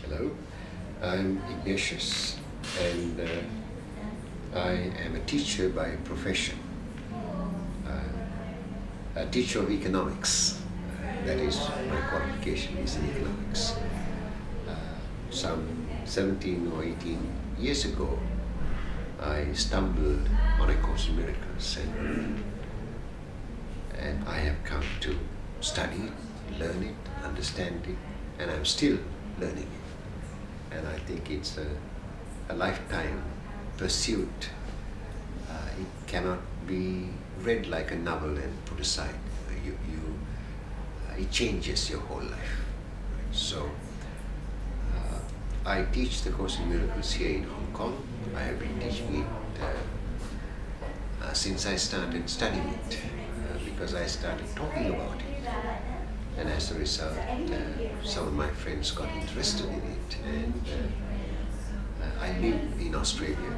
Hello, I'm Ignatius and I am a teacher by profession, a teacher of economics. That is, my qualification is in economics. Some 17 or 18 years ago, I stumbled on A Course in Miracles and I have come to study it, learn it, understand it, and I'm still learning it. And I think it's a lifetime pursuit. It cannot be read like a novel and put aside. It changes your whole life. So I teach the Course in Miracles here in Hong Kong. I have been teaching it since I started studying it, because I started talking about it. And as a result, some of my friends got interested in it. And I live in Australia,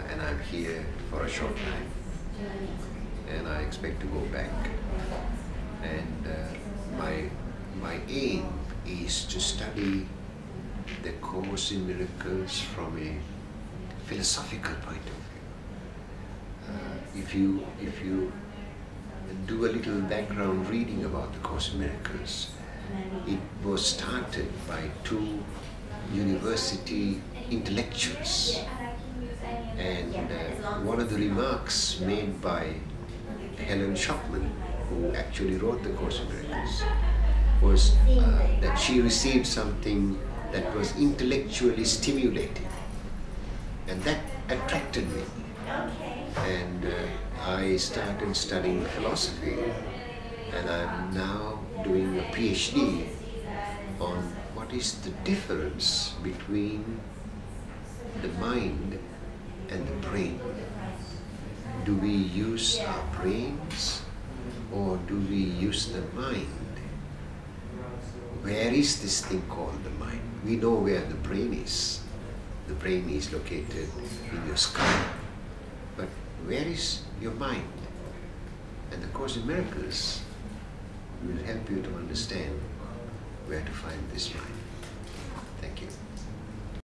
and I'm here for a short time. And I expect to go back. And my aim is to study the Course in Miracles from a philosophical point of view. If you do a little background reading about the Course in Miracles, it was started by two university intellectuals. And one of the remarks made by Helen Schucman, who actually wrote the Course in Miracles, was that she received something that was intellectually stimulating, and that attracted me. And I started studying philosophy, and I'm now doing a PhD on what is the difference between the mind and the brain. Do we use our brains or do we use the mind? Where is this thing called the mind? We know where the brain is. The brain is located in your skull. But where is your mind? And the Course in Miracles will help you to understand where to find this mind. Thank you.